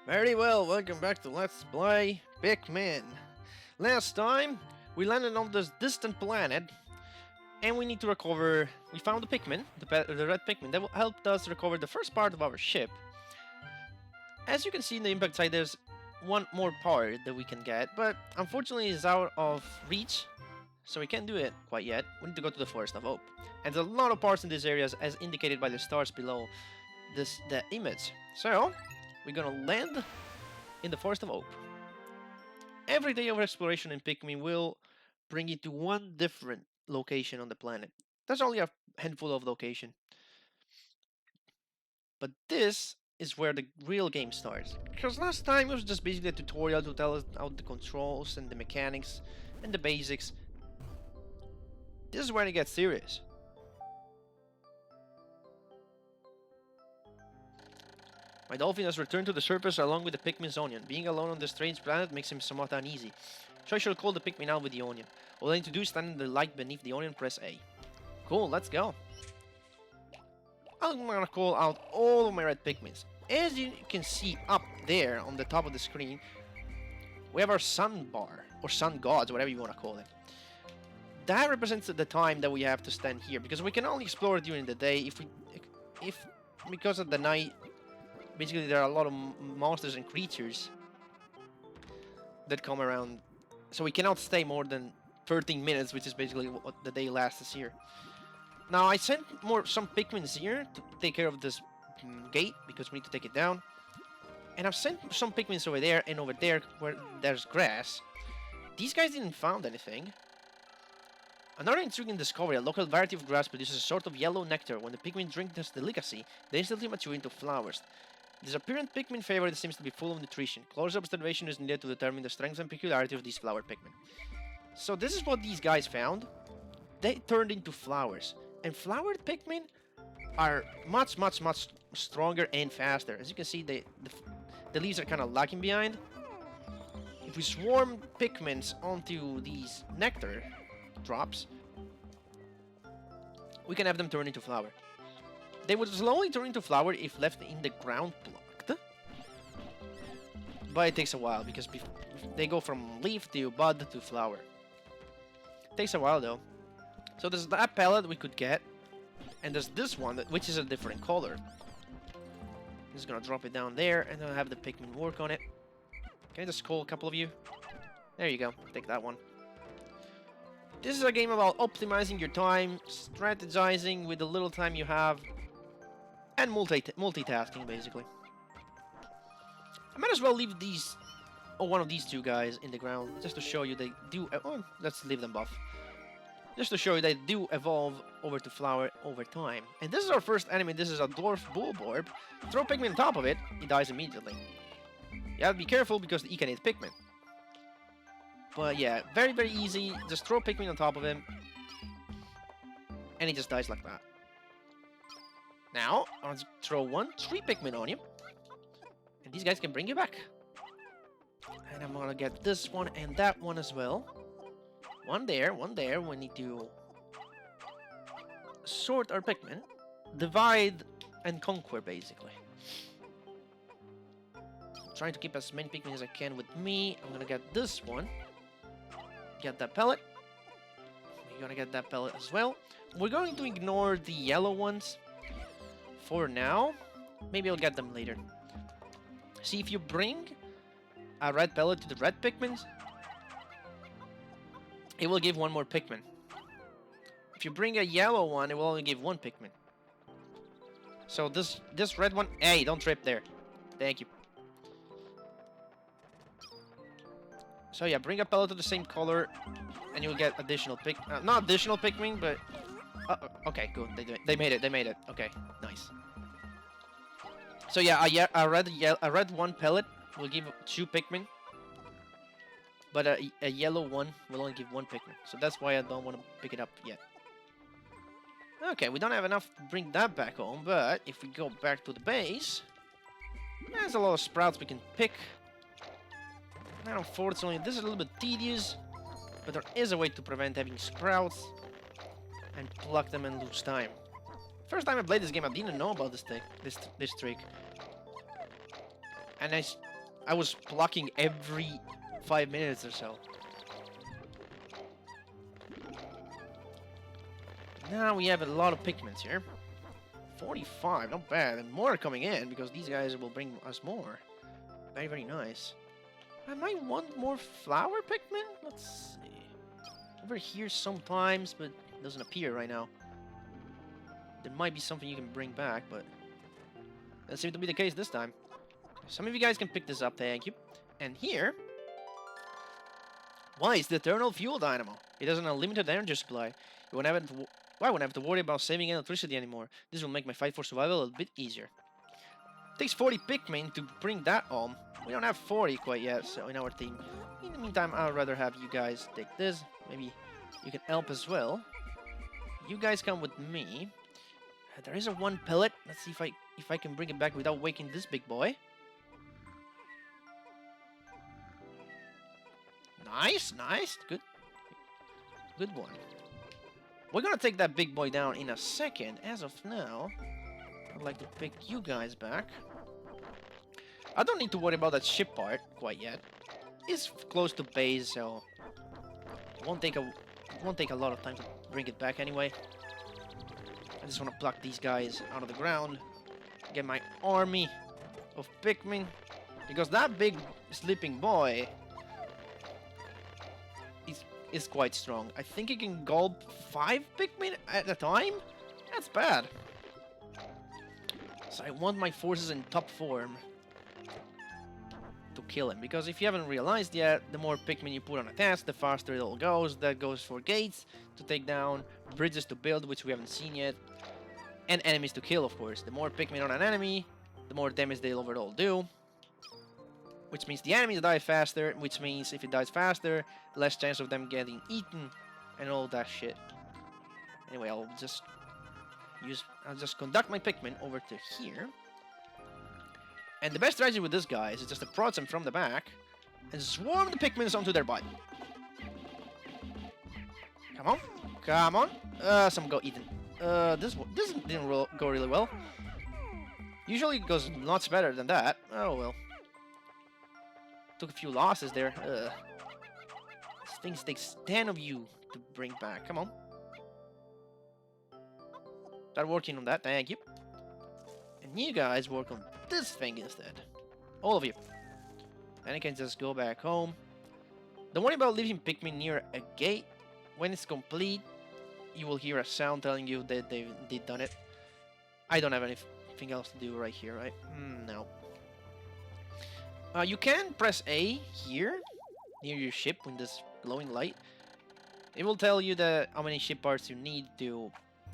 Very well, welcome back to Let's Play Pikmin. Last time, we landed on this distant planet, and we need to recover... We found the Pikmin, the red Pikmin, that helped us recover the first part of our ship. As you can see in the impact site, there's one more part that we can get, but unfortunately it's out of reach, so we can't do it quite yet. We need to go to the Forest of Hope. And there's a lot of parts in these areas, as indicated by the stars below the image. So, we're gonna land in the Forest of Hope. Every day of exploration in Pikmin will bring you to one different location on the planet. There's only a handful of locations. But this is where the real game starts. Because last time it was just basically a tutorial to tell us out the controls and the mechanics and the basics. This is when it gets serious. My dolphin has returned to the surface along with the Pikmin's onion. Being alone on this strange planet makes him somewhat uneasy. So I shall call the Pikmin out with the onion. All I need to do is stand in the light beneath the onion, press A. Cool, let's go. I'm gonna call out all of my red Pikmins. As you can see up there on the top of the screen, we have our sun bar, or sun gods, whatever you want to call it. That represents the time that we have to stand here, because we can only explore during the day. If because of the night, basically there are a lot of monsters and creatures that come around, so we cannot stay more than 13 minutes, which is basically what the day lasts here. Now I sent some Pikmins here to take care of this gate, because we need to take it down. And I've sent some Pikmins over there and over there where there's grass. These guys didn't find anything. Another intriguing discovery, a local variety of grass produces a sort of yellow nectar. When the Pikmin drink this delicacy, they instantly mature into flowers. This apparent Pikmin favorite seems to be full of nutrition. Close observation is needed to determine the strength and peculiarity of these flower Pikmin. So this is what these guys found. They turned into flowers. And flowered Pikmin are much stronger and faster. As you can see, the leaves are kind of lagging behind. If we swarm Pikmins onto these nectar drops, we can have them turn into flower. They would slowly turn into flower if left in the ground blocked. But it takes a while, because they go from leaf to bud to flower. It takes a while though. So there's that pellet we could get. And there's this one, which is a different color. I'm just gonna drop it down there, and then I'll have the Pikmin work on it. Can I just call a couple of you? There you go, take that one. This is a game about optimizing your time, strategizing with the little time you have, and multitasking, basically. I might as well leave these, or one of these two guys in the ground, just to show you they do... Oh, let's leave them buff. Just to show you they do evolve over to flower over time. And this is our first enemy. This is a dwarf bullborb. Throw Pikmin on top of it, he dies immediately. You have to be careful because he can hit Pikmin. But yeah, very easy. Just throw Pikmin on top of him, and he just dies like that. Now, I'll throw 3 Pikmin on you, and these guys can bring you back. And I'm gonna get this one and that one as well. One there. We need to sort our Pikmin. Divide and conquer, basically. I'm trying to keep as many Pikmin as I can with me. I'm gonna get this one. Get that pellet. We're gonna get that pellet as well. We're going to ignore the yellow ones for now. Maybe I'll get them later. See, if you bring a red pellet to the red Pikmins, it will give 1 more Pikmin. If you bring a yellow one, it will only give 1 Pikmin. So this red one... Hey, don't trip there. Thank you. So yeah, bring a pellet to the same color, and you'll get additional not additional Pikmin, but... okay, good. They made it. Okay, nice. So yeah, a red 1 pellet will give 2 Pikmin. But a yellow one will only give 1 Pikmin. So that's why I don't want to pick it up yet. Okay, we don't have enough to bring that back home, but if we go back to the base, there's a lot of sprouts we can pick. Now, unfortunately, this is a little bit tedious, but there is a way to prevent having sprouts and pluck them and lose time. First time I played this game, I didn't know about this trick. And I was plucking every 5 minutes or so. Now we have a lot of Pikmins here. 45, not bad. And more are coming in because these guys will bring us more. Very, very nice. I might want more flower Pikmin? Let's see. Over here sometimes, but it doesn't appear right now. There might be something you can bring back, but that seems to be the case this time. Some of you guys can pick this up, thank you. And here... Why is the Eternal Fuel Dynamo? It has an unlimited energy supply. You won't have to, I won't have to worry about saving electricity anymore. This will make my fight for survival a little bit easier. It takes 40 Pikmin to bring that home. We don't have 40 quite yet, so in our team. In the meantime, I'd rather have you guys take this. Maybe you can help as well. You guys come with me. There is a one pellet. Let's see if I can bring it back without waking this big boy. Nice, nice. Good one. We're gonna take that big boy down in a second. As of now, I'd like to pick you guys back. I don't need to worry about that ship part quite yet. It's close to base, so it won't take a lot of time to bring it back anyway. I just want to pluck these guys out of the ground, get my army of Pikmin, because that big sleeping boy is quite strong. I think he can gulp 5 Pikmin at a time? That's bad. So I want my forces in top form to kill him, because if you haven't realized yet, the more Pikmin you put on a task, the faster it all goes. That goes for gates to take down, bridges to build, which we haven't seen yet, and enemies to kill, of course. The more Pikmin on an enemy, the more damage they'll overall do. Which means the enemies die faster, which means if it dies faster, less chance of them getting eaten, and all that shit. Anyway, I'll just conduct my Pikmin over to here. And the best strategy with this guy is just approach them from the back and swarm the Pikmins onto their butt. Come on, come on. Some go eaten. This didn't go really well. Usually it goes lots better than that. Oh well. Took a few losses there. This thing takes 10 of you to bring back. Come on. Start working on that. Thank you. And you guys work on this thing instead. All of you. And I can just go back home. Don't worry about leaving Pikmin near a gate. When it's complete, you will hear a sound telling you that they've done it. I don't have anything else to do right here, right? No. You can press A here, near your ship, with this glowing light. It will tell you how many ship parts you need to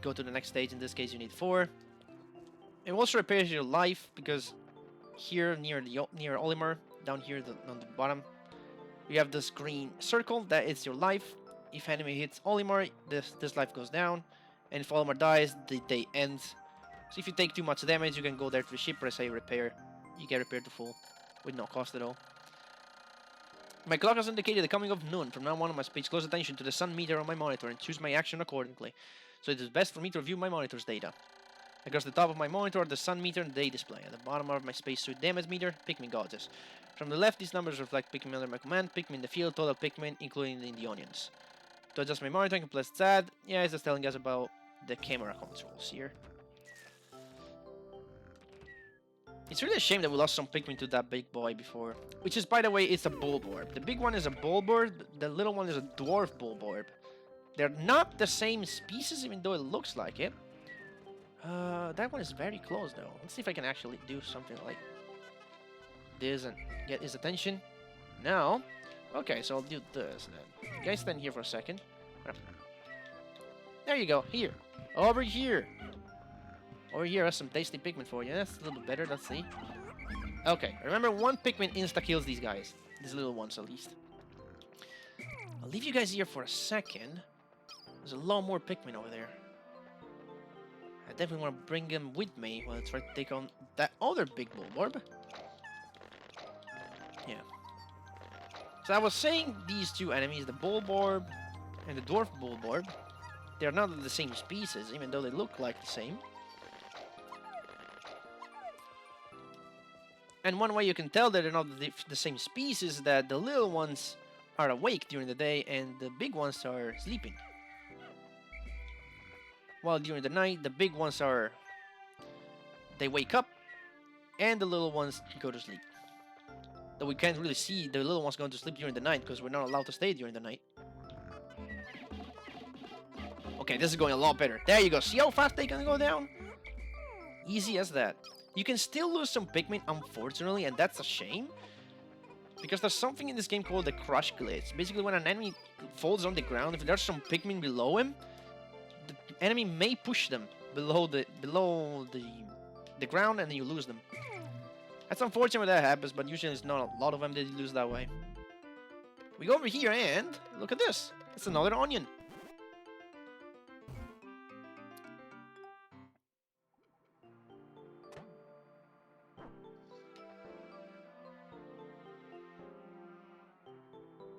go to the next stage. In this case, you need 4. It also repairs your life, because here near Olimar, down here on the bottom, you have this green circle. That is your life. If enemy hits Olimar, this life goes down, and if Olimar dies, the day ends. So if you take too much damage, you can go there to the ship, press A, repair. You get repaired to full, with no cost at all. My clock has indicated the coming of noon. From now on, I must pay close attention to the sun meter on my monitor and choose my action accordingly. So it is best for me to review my monitor's data. Across the top of my monitor are the sun meter and day display. At the bottom of my spacesuit damage meter, Pikmin gauges. From the left, these numbers reflect Pikmin under my command, Pikmin in the field, total Pikmin, including in the onions. To adjust my monitor, I can press Z. Yeah, it's just telling us about the camera controls here. It's really a shame that we lost some Pikmin to that big boy before. Which is, by the way, it's a Bulborb. The big one is a Bulborb, the little one is a Dwarf Bulborb. They're not the same species, even though it looks like it. That one is very close, though. Let's see if I can actually do something like this and get his attention. No. Okay, so I'll do this then. You guys stand here for a second. There you go. Here. Over here. Over here has some tasty Pikmin for you. That's a little bit better. Let's see. Okay. Remember, one Pikmin insta-kills these guys. These little ones, at least. I'll leave you guys here for a second. There's a lot more Pikmin over there. I definitely want to bring them with me while I try to take on that other big Bulborb. Yeah. So I was saying these two enemies, the Bulborb and the Dwarf Bulborb, they're not the same species, even though they look like the same. And one way you can tell that they're not the same species is that the little ones are awake during the day and the big ones are sleeping. While during the night, the big ones they wake up and the little ones go to sleep. Though we can't really see the little ones going to sleep during the night because we're not allowed to stay during the night. Okay, this is going a lot better. There you go. See how fast they can go down? Easy as that. You can still lose some Pikmin, unfortunately, and that's a shame. Because there's something in this game called the crush glitch. Basically, when an enemy falls on the ground, if there's some Pikmin below him, the enemy may push them below the ground, and then you lose them. That's unfortunate when that happens, but usually it's not a lot of them that you lose that way. We go over here and look at this. It's another onion.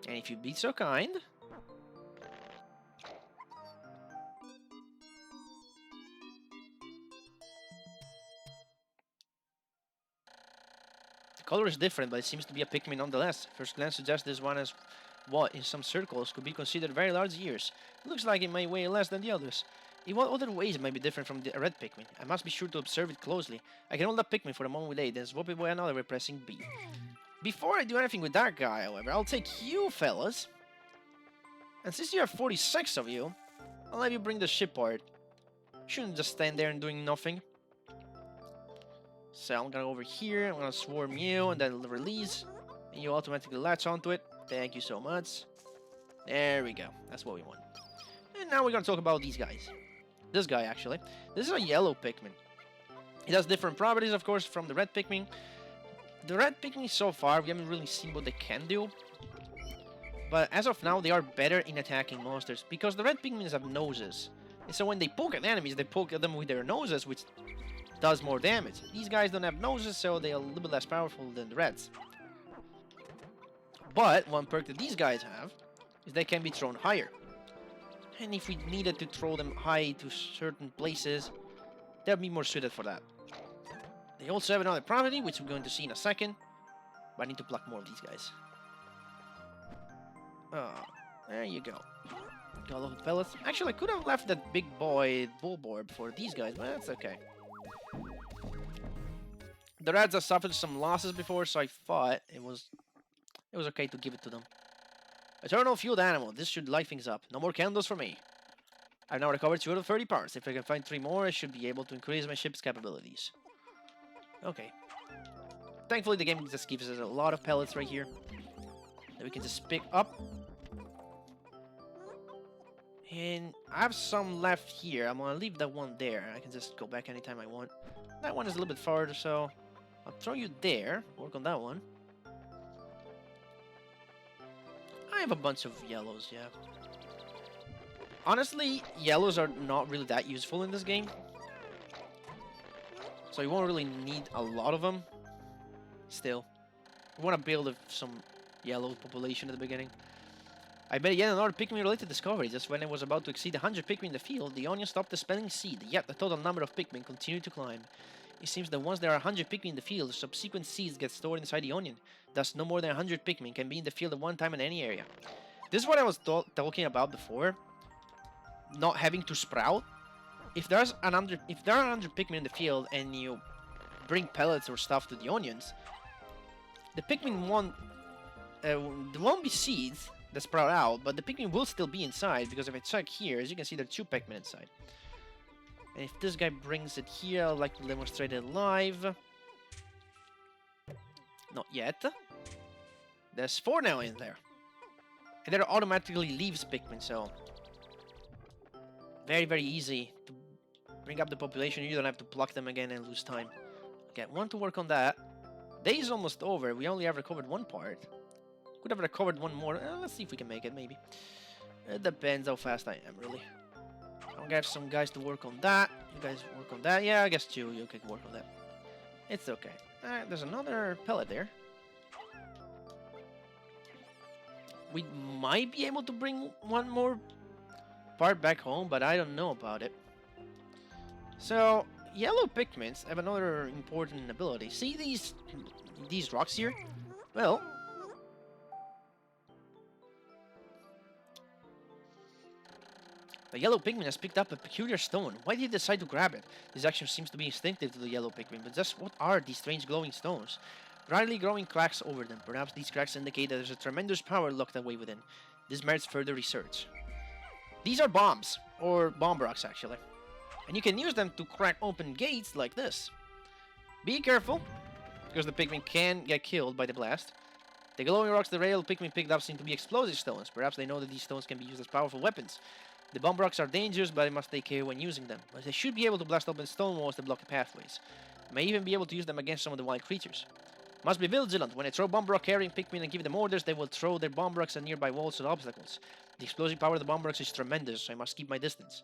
And if you'd be so kind... The color is different, but it seems to be a Pikmin nonetheless. First glance suggests this one as what, in some circles, could be considered very large ears. It looks like it may weigh less than the others. In what other ways it might be different from the red Pikmin? I must be sure to observe it closely. I can hold that Pikmin for a moment with A, then swap it by another by pressing B. Before I do anything with that guy, however, I'll take you fellas. And since you have 46 of you, I'll have you bring the ship part. Shouldn't just stand there and doing nothing. So I'm gonna go over here, I'm gonna swarm you, and then release. And you automatically latch onto it. Thank you so much. There we go. That's what we want. And now we're gonna talk about these guys. This guy, actually. This is a yellow Pikmin. It has different properties, of course, from the red Pikmin. The red Pikmin so far, we haven't really seen what they can do. But as of now, they are better in attacking monsters, because the red Pikmins have noses. And so when they poke at enemies, they poke at them with their noses, which does more damage. These guys don't have noses, so they are a little bit less powerful than the reds. But one perk that these guys have is they can be thrown higher. And if we needed to throw them high to certain places, they'll be more suited for that. They also have another property, which we're going to see in a second. But I need to pluck more of these guys. There you go. Got a lot of pellets. Actually, I could have left that big boy Bulborb for these guys, but that's okay. The Reds have suffered some losses before, so I thought it was okay to give it to them. Eternal Fueled Animal. This should light things up. No more candles for me. I've now recovered 2 out of 30 parts. If I can find 3 more, I should be able to increase my ship's capabilities. Okay. Thankfully, the game just gives us a lot of pellets right here that we can just pick up. And I have some left here. I'm gonna leave that one there. I can just go back anytime I want. That one is a little bit farther, so I'll throw you there. Work on that one. I have a bunch of yellows, yeah. Honestly, yellows are not really that useful in this game. So you won't really need a lot of them. Still. We want to build some yellow population at the beginning. I bet yet another Pikmin-related discovery. Just when it was about to exceed 100 Pikmin in the field, the onion stopped dispelling seed, yet the total number of Pikmin continued to climb. It seems that once there are 100 Pikmin in the field, subsequent seeds get stored inside the onion. Thus, no more than 100 Pikmin can be in the field at one time in any area. This is what I was talking about before. Not having to sprout. If there are 100 Pikmin in the field and you bring pellets or stuff to the onions, the Pikmin won't be seeds that sprout out, but the Pikmin will still be inside, because if I check here, as you can see, there are 2 Pikmin inside. And if this guy brings it here, I'd like to demonstrate it live. Not yet. There's 4 now in there. And they're automatically leaves Pikmin, so very, very easy to bring up the population. You don't have to pluck them again and lose time. Okay, want to work on that. Day is almost over. We only have recovered 1 part. Could have recovered 1 more. Let's see if we can make it, maybe. It depends how fast I am, really. I'm gonna have some guys to work on that. You guys work on that. Yeah, I guess 2 you can work on that. It's okay. Alright, there's another pellet there. We might be able to bring 1 more part back home, but I don't know about it. So, yellow Pikmins have another important ability. See these these rocks here? Well, the yellow Pikmin has picked up a peculiar stone. Why did he decide to grab it? This action seems to be instinctive to the yellow Pikmin, but just what are these strange glowing stones? Brightly glowing cracks over them. Perhaps these cracks indicate that there's a tremendous power locked away within. This merits further research. These are bombs, or bomb rocks actually. And you can use them to crack open gates like this. Be careful, because the Pikmin can get killed by the blast. The glowing rocks the rail Pikmin picked up seem to be explosive stones. Perhaps they know that these stones can be used as powerful weapons. The bomb rocks are dangerous, but I must take care when using them. But they should be able to blast open stone walls that block pathways. May even be able to use them against some of the wild creatures. Must be vigilant. When I throw bomb rock carrying Pikmin and give them orders, they will throw their bomb rocks at nearby walls and obstacles. The explosive power of the bomb rocks is tremendous, so I must keep my distance.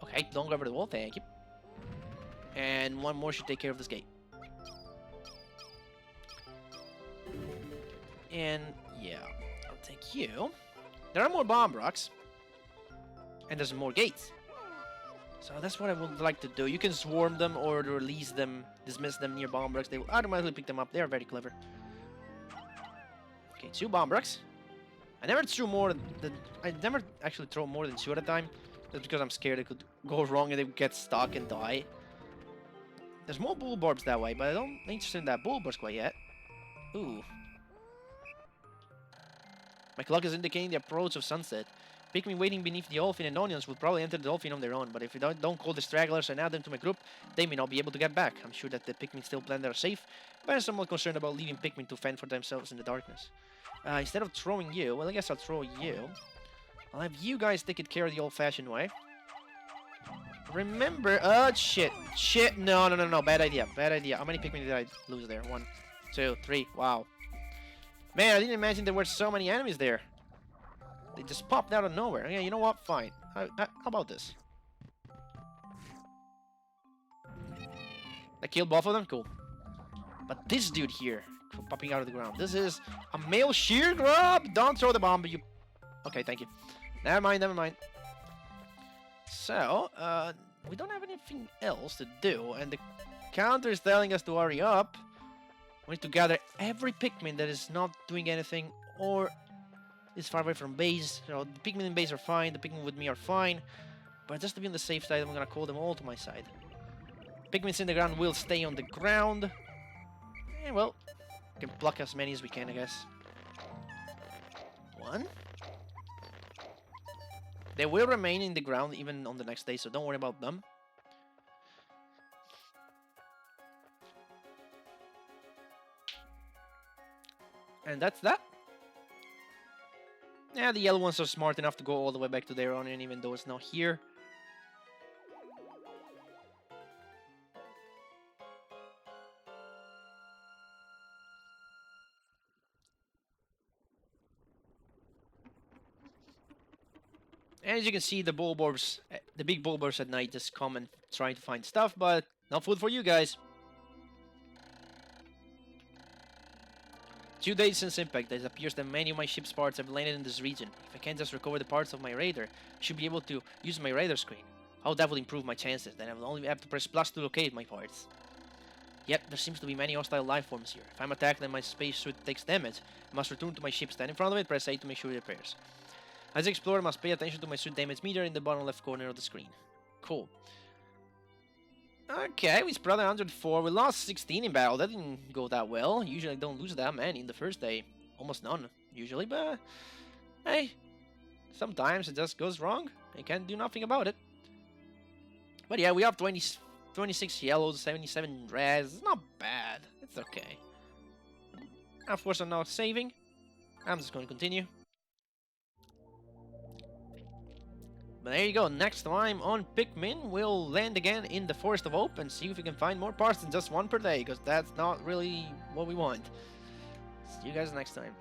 Okay, don't go over the wall, thank you. And one more should take care of this gate. And yeah, I'll take you. There are more bomb rocks. And there's more gates. So that's what I would like to do. You can swarm them or release them, dismiss them near bomb rocks. They will automatically pick them up. They are very clever. Okay, 2 bomb rocks. I never actually throw more than 2 at a time. Just because I'm scared it could go wrong and they would get stuck and die. There's more bull barbs that way, but I don't interested in that bull barbs quite yet. Ooh. My clock is indicating the approach of sunset. Pikmin waiting beneath the dolphin and onions will probably enter the dolphin on their own, but if I don't call the stragglers and add them to my group, they may not be able to get back. I'm sure that the Pikmin still plan they are safe, but I'm somewhat concerned about leaving Pikmin to fend for themselves in the darkness. Instead of throwing you, well, I guess I'll throw you. I'll have you guys take it care of the old-fashioned way. Remember, shit, no, bad idea. How many Pikmin did I lose there? 1, 2, 3, wow. Man, I didn't imagine there were so many enemies there. They just popped out of nowhere. Yeah, you know what? Fine. How about this? I killed both of them? Cool. But this dude here, popping out of the ground. This is a male shear grub! Don't throw the bomb, but you... Okay, thank you. Never mind. So, we don't have anything else to do, and the counter is telling us to hurry up. We need to gather every Pikmin that is not doing anything, or is far away from base. So the Pikmin in base are fine, the Pikmin with me are fine, but just to be on the safe side, I'm gonna call them all to my side. Pikmins in the ground will stay on the ground. And well, we can pluck as many as we can, I guess. 1. They will remain in the ground even on the next day, so don't worry about them. And that's that. Yeah, the yellow ones are smart enough to go all the way back to their own, and even though it's not here. And as you can see, the bulbors, the big bulbors at night just come and try to find stuff, but not food for you guys. 2 days since impact, it appears that many of my ship's parts have landed in this region. If I can't just recover the parts of my radar, I should be able to use my radar screen. How that will improve my chances, then I will only have to press plus to locate my parts. Yet, there seems to be many hostile life forms here. If I'm attacked and my spacesuit takes damage, I must return to my ship, stand in front of it, press A to make sure it repairs. As I explore, I must pay attention to my suit damage meter in the bottom left corner of the screen. Cool. Okay, we spread 104. We lost 16 in battle. That didn't go that well. Usually I don't lose that many in the first day. Almost none, usually, but... Hey, sometimes it just goes wrong. I can't do nothing about it. But yeah, we have 26 yellows, 77 reds. It's not bad. It's okay. Of course, I'm not saving. I'm just going to continue. But there you go, next time on Pikmin, we'll land again in the Forest of Hope and see if we can find more parts than just 1 per day, because that's not really what we want. See you guys next time.